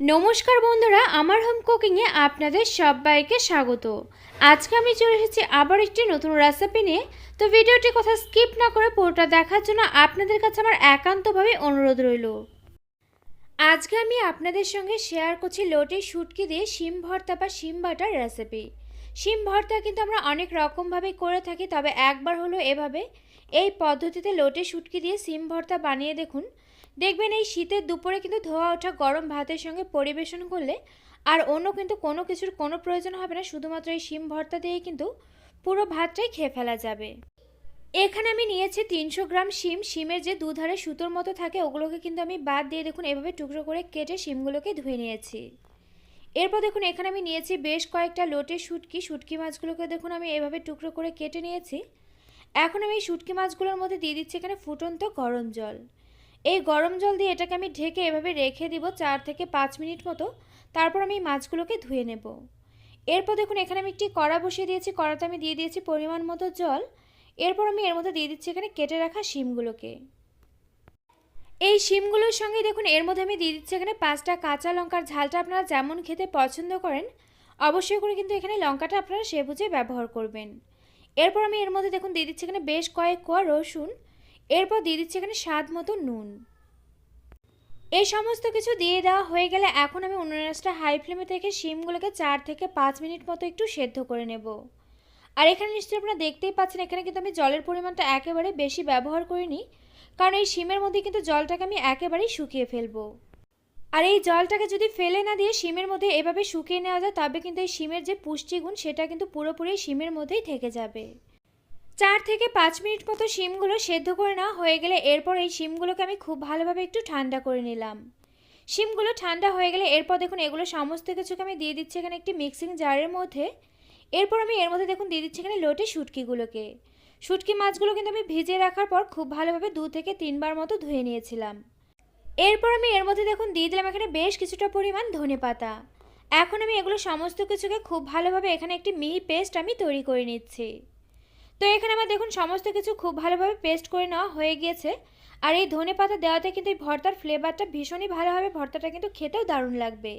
নমস্কার বন্ধুরা, আমার হোম কুকিংয়ে আপনাদের সবাইকে স্বাগত। আজকে আমি চলে এসেছি আবার একটি নতুন রেসিপি নিয়ে। তো ভিডিওটি কথা স্কিপ না করে পুরোটা দেখার জন্য আপনাদের কাছে আমার একান্তভাবে অনুরোধ রইল। আজকে আমি আপনাদের সঙ্গে শেয়ার করছি লটে শুটকি দিয়ে শিম ভর্তা বা শিম বাটার রেসিপি। শিম ভর্তা কিন্তু আমরা অনেক রকমভাবে করে থাকি, তবে একবার হলো এভাবে এই পদ্ধতিতে লটে শুটকি দিয়ে শিম ভর্তা বানিয়ে দেখুন। দেখবেন এই শীতের দুপুরে কিন্তু ধোয়া ওঠা গরম ভাতের সঙ্গে পরিবেশন করলে আর অন্য কিন্তু কোনো কিছুর কোনো প্রয়োজন হবে না, শুধুমাত্র এই শিম ভর্তা দিয়েই কিন্তু পুরো ভাতটাই খেয়ে ফেলা যাবে। এখানে আমি নিয়েছি 300 গ্রাম শিম। শিমের যে দুধারে সুতোর মতো থাকে ওগুলোকে কিন্তু আমি বাদ দিয়ে দেখুন এভাবে টুকরো করে কেটে শিমগুলোকে ধুয়ে নিয়েছি। এরপর দেখুন এখানে আমি নিয়েছি বেশ কয়েকটা লোটে শুটকি। শুটকি মাছগুলোকে দেখুন আমি এভাবে টুকরো করে কেটে নিয়েছি। এখন আমি এই শুটকি মাছগুলোর মধ্যে দিয়ে দিচ্ছি এখানে ফুটন্ত গরম জল। এই গরম জল দিয়ে এটাকে আমি ঢেকে এভাবে রেখে দিব 4 থেকে 5 মিনিট মতো। তারপর আমি এই মাছগুলোকে ধুয়ে নেব। এরপর দেখুন এখানে আমি একটি কড়া বসিয়ে দিয়েছি। কড়াতে আমি দিয়ে দিয়েছি পরিমাণ মতো জল। এরপর আমি এর মধ্যে দিয়ে দিচ্ছি এখানে কেটে রাখা শিমগুলোকে। এই শিমগুলোর সঙ্গে দেখুন এর মধ্যে আমি দিয়ে দিচ্ছি এখানে 5টা কাঁচা লঙ্কার ঝালটা আপনারা যেমন খেতে পছন্দ করেন অবশ্যই করে কিন্তু এখানে লঙ্কাটা আপনারা সে বুঝে ব্যবহার করবেন। এরপর আমি এর মধ্যে দেখুন দিয়ে দিচ্ছি এখানে বেশ কয়েক কোয়া রসুন। এরপর দিয়ে দিচ্ছি এখানে স্বাদ মতো নুন। এই সমস্ত কিছু দিয়ে দেওয়া হয়ে গেলে এখন আমি উনুনটা হাই ফ্লেমে রেখে শিমগুলোকে 4 থেকে 5 মিনিট মতো একটু সেদ্ধ করে নেব। আর এখানে নিশ্চয়ই আপনারা দেখতেই পাচ্ছেন এখানে কিন্তু আমি জলের পরিমাণটা একেবারে বেশি ব্যবহার করিনি, কারণ এই শিমের মধ্যে কিন্তু জলটাকে আমি একেবারেই শুকিয়ে ফেলবো। আর এই জলটাকে যদি ফেলে না দিয়ে শিমের মধ্যে এভাবে শুকিয়ে নেওয়া যায় তবে কিন্তু এই শিমের যে পুষ্টিগুণ সেটা কিন্তু পুরোপুরি শিমের মধ্যেই থেকে যাবে। 4 থেকে 5 মিনিট মতো শিমগুলো সেদ্ধ করে নেওয়া হয়ে গেলে এরপর এই শিমগুলোকে আমি খুব ভালোভাবে একটু ঠান্ডা করে নিলাম। শিমগুলো ঠান্ডা হয়ে গেলে এরপর দেখুন এগুলো সমস্ত কিছুকে আমি দিয়ে দিচ্ছি এখানে একটি মিক্সিং জারের মধ্যে। এরপর আমি এর মধ্যে দেখুন দিয়ে দিচ্ছি এখানে লোটে শুটকিগুলোকে। শুটকি মাছগুলো কিন্তু আমি ভিজিয়ে রাখার পর খুব ভালোভাবে 2 থেকে 3 বার মতো ধুয়ে নিয়েছিলাম। এরপর আমি এর মধ্যে দেখুন দিয়ে দিলাম এখানে বেশ কিছুটা পরিমাণ ধনেপাতা। এখন আমি এগুলো সমস্ত কিছুকে খুব ভালোভাবে এখানে একটি মিহি পেস্ট আমি তৈরি করে নিচ্ছি। তো এখানে আমার দেখুন সমস্ত কিছু খুব ভালোভাবে পেস্ট করে নেওয়া হয়ে গিয়েছে। আর এই ধনেপাতা দেওয়াতে কিন্তু এই ভর্তার ফ্লেভারটা ভীষণই ভালো হবে, ভর্তাটা কিন্তু খেতেও দারুণ লাগবে।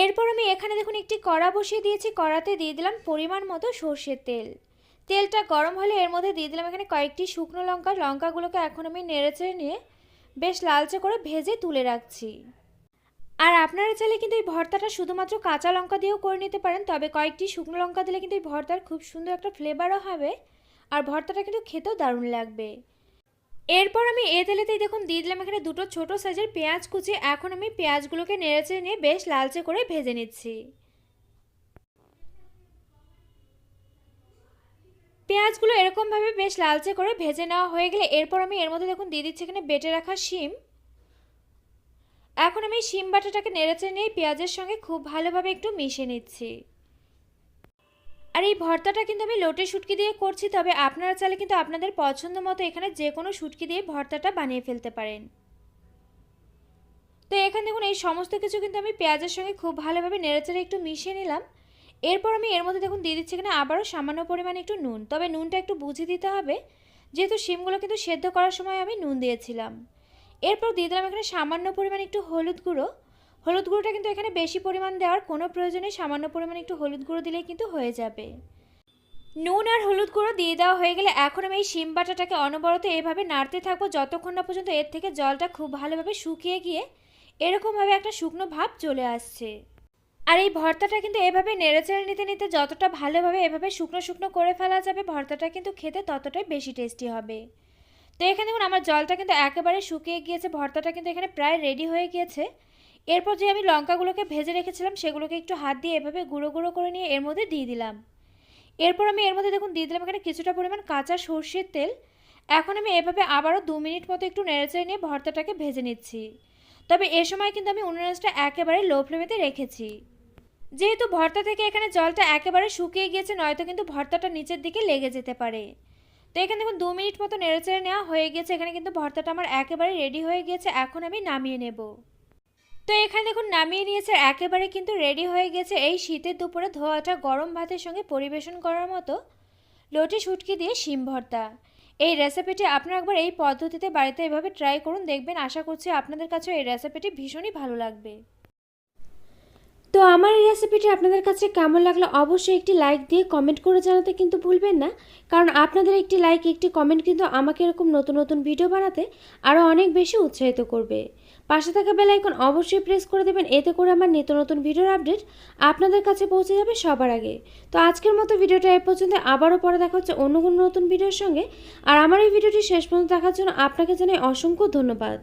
এরপর আমি এখানে দেখুন একটি কড়া বসিয়ে দিয়েছি। কড়াতে দিয়ে দিলাম পরিমাণ মতো সর্ষের তেল। তেলটা গরম হলে এর মধ্যে দিয়ে দিলাম এখানে কয়েকটি শুকনো লঙ্কা। লঙ্কাগুলোকে এখন আমি নেড়েচেড়ে নিয়ে বেশ লালচে করে ভেজে তুলে রাখছি। আর আপনারা চাইলে কিন্তু এই ভর্তাটা শুধুমাত্র কাঁচা লঙ্কা দিয়েও করে নিতে পারেন, তবে কয়েকটি শুকনো লঙ্কা দিলে কিন্তু এই ভর্তার খুব সুন্দর একটা ফ্লেভারও হবে আর ভর্তাটা কিন্তু খেতেও দারুণ লাগবে। এরপর আমি এই তেলেতেই দেখুন দিয়ে দিলাম এখানে দুটো ছোট সাইজের পেঁয়াজ কুচি। এখন আমি পেঁয়াজগুলোকে নেড়েচেড়ে নিয়ে বেশ লালচে করে ভেজে নিচ্ছি। পেঁয়াজগুলো এরকমভাবে বেশ লালচে করে ভেজে নেওয়া হয়ে গেলে এরপর আমি এর মধ্যে দেখুন দিয়ে দিচ্ছি এখানে বেটে রাখা শিম। এখন আমি শিম বাটাটাকে নেড়েচেড়ে নিয়ে পেঁয়াজের সঙ্গে খুব ভালোভাবে একটু মিশিয়ে নিচ্ছি। আর এই ভর্তাটা কিন্তু আমি লোটে শুটকি দিয়ে করছি, তবে আপনারা চাইলে কিন্তু আপনাদের পছন্দ মতো এখানে যে কোনো শুটকি দিয়ে ভর্তাটা বানিয়ে ফেলতে পারেন। তো এখানে দেখুন এই সমস্ত কিছু কিন্তু আমি পেঁয়াজের সঙ্গে খুব ভালোভাবে নেড়েচেড়ে একটু মিশিয়ে নিলাম। এরপর আমি এর মধ্যে দেখুন দিয়ে দিচ্ছি এখানে আবারও সামান্য পরিমাণে একটু নুন, তবে নুনটা একটু বুঝে দিতে হবে যেহেতু শিমগুলো কিন্তু সেদ্ধ করার সময় আমি নুন দিয়েছিলাম। এরপর দিয়ে দিলাম এখানে সামান্য পরিমাণে একটু হলুদ গুঁড়ো। হলুদ গুঁড়োটা কিন্তু এখানে বেশি পরিমাণ দেওয়ার কোনো প্রয়োজন নেই, সামান্য পরিমাণে একটু হলুদ গুঁড়ো দিলেই কিন্তু হয়ে যাবে। নুন আর হলুদ গুঁড়ো দিয়ে দেওয়া হয়ে গেলে এখন আমি এই শিম বাটাটাকে অনবরত এভাবে নাড়তে থাকবো যতক্ষণ না পর্যন্ত এর থেকে জলটা খুব ভালোভাবে শুকিয়ে গিয়ে এরকমভাবে একটা শুকনো ভাব চলে আসছে। আর এই ভর্তাটা কিন্তু এভাবে নেড়েচেড়ে নিতে নিতে যতটা ভালোভাবে এভাবে শুকনো শুকনো করে ফেলা যাবে ভর্তাটা কিন্তু খেতে ততটাই বেশি টেস্টি হবে। তো এখানে দেখুন আমার জলটা কিন্তু একেবারে শুকিয়ে গিয়েছে, ভর্তাটা কিন্তু এখানে প্রায় রেডি হয়ে গিয়েছে। এরপর যে আমি লঙ্কাগুলোকে ভেজে রেখেছিলাম সেগুলোকে একটু হাত দিয়ে এভাবে গুঁড়ো গুঁড়ো করে নিয়ে এর মধ্যে দিয়ে দিলাম। এরপর আমি এর মধ্যে দেখুন দিয়ে দিলাম এখানে কিছুটা পরিমাণ কাঁচা সর্ষের তেল। এখন আমি এভাবে আবারও 2 মিনিট মতো একটু নেড়েচেড়ে নিয়ে ভর্তাটাকে ভেজে নিচ্ছি। তবে এ সময় কিন্তু আমি উনুনটা একেবারে লো ফ্লেমেতে রেখেছি, যেহেতু ভর্তা থেকে এখানে জলটা একেবারে শুকিয়ে গিয়েছে, নয়তো কিন্তু ভর্তাটা নিচের দিকে লেগে যেতে পারে। তো এখানে দেখুন 2 মিনিট মতো নেড়েচেড়ে নেওয়া হয়ে গেছে। এখানে কিন্তু ভর্তাটা আমার একেবারে রেডি হয়ে গিয়েছে। এখন আমি নামিয়ে নেব। তো এখানে দেখুন নামিয়ে নিয়েছে, একেবারে কিন্তু রেডি হয়ে গেছে এই শীতের দুপুরে ধোয়াটা গরম ভাতের সঙ্গে পরিবেশন করার মতো লোটে শুটকি দিয়ে শিম ভর্তা। এই রেসিপিটি আপনারা একবার এই পদ্ধতিতে বাড়িতে এভাবে ট্রাই করুন, দেখবেন আশা করছি আপনাদের কাছেও এই রেসিপিটি ভীষণই ভালো লাগবে। তো আমার এই রেসিপিটি আপনাদের কাছে কেমন লাগলো অবশ্যই একটি লাইক দিয়ে কমেন্ট করে জানাতে কিন্তু ভুলবেন না, কারণ আপনাদের একটি লাইক একটি কমেন্ট কিন্তু আমাকে এরকম নতুন নতুন ভিডিও বানাতে আরও অনেক বেশি উৎসাহিত করবে। পাশে থাকা বেল আইকন অবশ্যই প্রেস করে দেবেন, এতে করে আমার নিত্য নতুন ভিডিওর আপডেট আপনাদের কাছে পৌঁছে যাবে সবার আগে। তো আজকের মতো ভিডিওটা এই পর্যন্ত, আবারও পরে দেখা হচ্ছে অন্য কোনো নতুন ভিডিওর সঙ্গে। আর আমার এই ভিডিওটি শেষ পর্যন্ত দেখার জন্য আপনাকে জানাই অসংখ্য ধন্যবাদ।